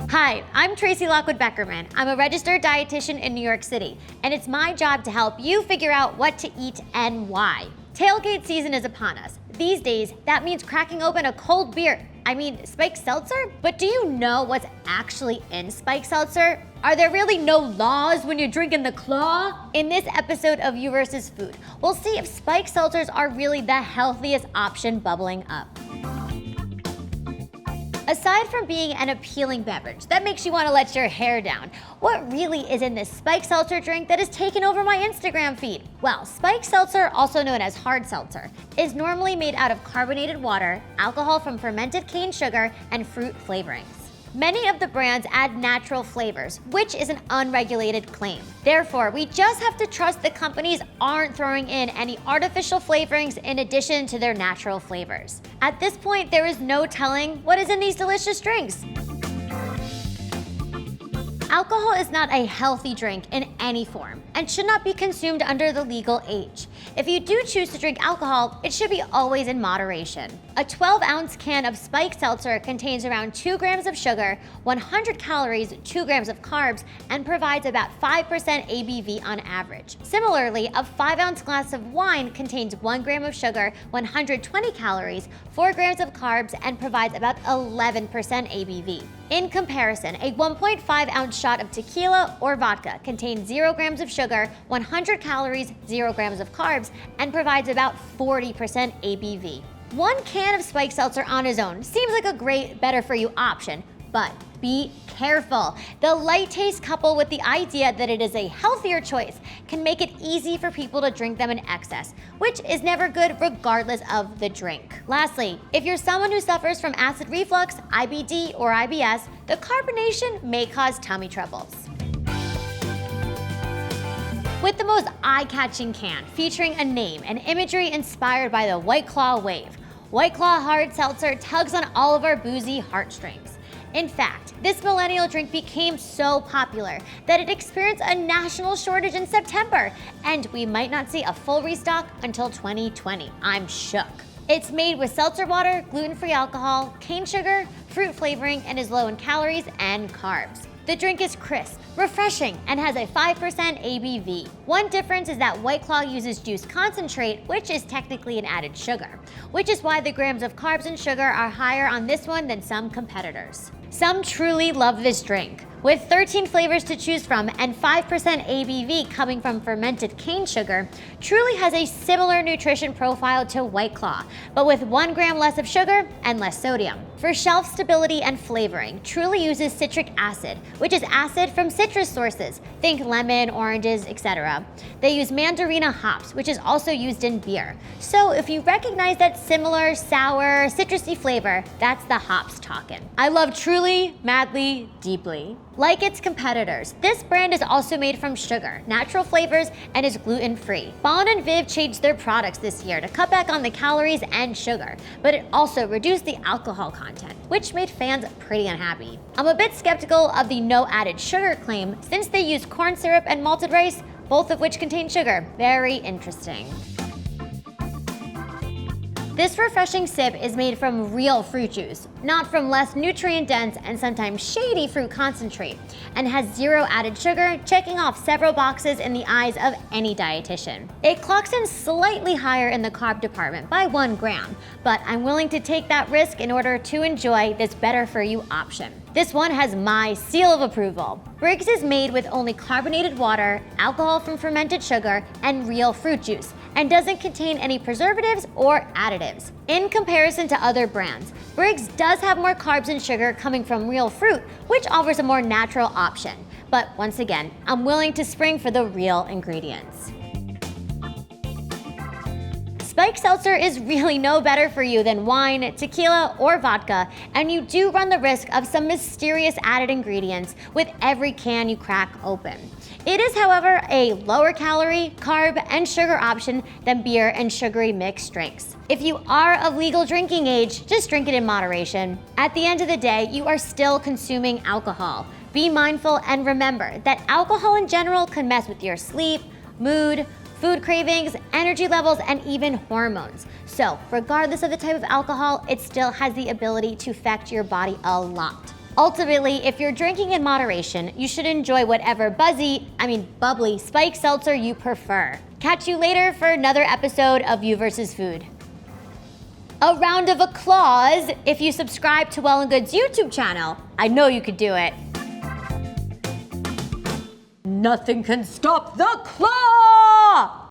Hi, I'm Tracy Lockwood-Beckerman. I'm a registered dietitian in New York City, and it's my job to help you figure out what to eat and why. Tailgate season is upon us. These days, that means cracking open a cold beer. I mean, spiked seltzer? But do you know what's actually in spiked seltzer? Are there really no laws when you're drinking the claw? In this episode of You vs. Food, we'll see if spiked seltzers are really the healthiest option bubbling up. Aside from being an appealing beverage that makes you want to let your hair down, what really is in this spiked seltzer drink that has taken over my Instagram feed? Well, spiked seltzer, also known as hard seltzer, is normally made out of carbonated water, alcohol from fermented cane sugar, and fruit flavorings. Many of the brands add natural flavors, which is an unregulated claim. Therefore, we just have to trust the companies aren't throwing in any artificial flavorings in addition to their natural flavors. At this point, there is no telling what is in these delicious drinks. Alcohol is not a healthy drink in any form and should not be consumed under the legal age. If you do choose to drink alcohol, it should be always in moderation. A 12-ounce can of spiked seltzer contains around 2 grams of sugar, 100 calories, 2 grams of carbs, and provides about 5% ABV on average. Similarly, a 5-ounce glass of wine contains 1 gram of sugar, 120 calories, 4 grams of carbs, and provides about 11% ABV. In comparison, a 1.5-ounce shot of tequila or vodka contains 0 grams of sugar, 100 calories, 0 grams of carbs, and provides about 40% ABV. One can of spiked seltzer on its own seems like a great better-for-you option, but be careful. The light taste coupled with the idea that it is a healthier choice can make it easy for people to drink them in excess, which is never good regardless of the drink. Lastly, if you're someone who suffers from acid reflux, IBD, or IBS, the carbonation may cause tummy troubles. With the most eye-catching can featuring a name and imagery inspired by the White Claw wave, White Claw Hard Seltzer tugs on all of our boozy heartstrings. In fact, this millennial drink became so popular that it experienced a national shortage in September, and we might not see a full restock until 2020. I'm shook. It's made with seltzer water, gluten-free alcohol, cane sugar, fruit flavoring, and is low in calories and carbs. The drink is crisp, refreshing, and has a 5% ABV. One difference is that White Claw uses juice concentrate, which is technically an added sugar, which is why the grams of carbs and sugar are higher on this one than some competitors. Some truly love this drink. With 13 flavors to choose from and 5% ABV coming from fermented cane sugar, Truly has a similar nutrition profile to White Claw, but with 1 gram less of sugar and less sodium. For shelf stability and flavoring, Truly uses citric acid, which is acid from citrus sources, think lemon, oranges, etc. They use mandarina hops, which is also used in beer. So if you recognize that similar, sour, citrusy flavor, that's the hops talkin'. I love Truly madly, deeply. Like its competitors, this brand is also made from sugar, natural flavors, and is gluten-free. Bond and Viv changed their products this year to cut back on the calories and sugar, but it also reduced the alcohol content, which made fans pretty unhappy. I'm a bit skeptical of the no added sugar claim since they use corn syrup and malted rice, both of which contain sugar. Very interesting. This refreshing sip is made from real fruit juice, not from less nutrient-dense and sometimes shady fruit concentrate, and has 0 added sugar, checking off several boxes in the eyes of any dietitian. It clocks in slightly higher in the carb department by 1 gram, but I'm willing to take that risk in order to enjoy this better-for-you option. This one has my seal of approval. Briggs is made with only carbonated water, alcohol from fermented sugar, and real fruit juice, and doesn't contain any preservatives or additives. In comparison to other brands, Briggs does have more carbs and sugar coming from real fruit, which offers a more natural option. But once again, I'm willing to spring for the real ingredients. Spiked seltzer is really no better for you than wine, tequila, or vodka, and you do run the risk of some mysterious added ingredients with every can you crack open. It is, however, a lower calorie, carb, and sugar option than beer and sugary mixed drinks. If you are of legal drinking age, just drink it in moderation. At the end of the day, you are still consuming alcohol. Be mindful and remember that alcohol in general can mess with your sleep, mood, food cravings, energy levels, and even hormones. So regardless of the type of alcohol, it still has the ability to affect your body a lot. Ultimately, if you're drinking in moderation, you should enjoy whatever bubbly spiked seltzer you prefer. Catch you later for another episode of You vs. Food. A round of applause if you subscribe to Well+Good's YouTube channel. I know you could do it. Nothing can stop the claw!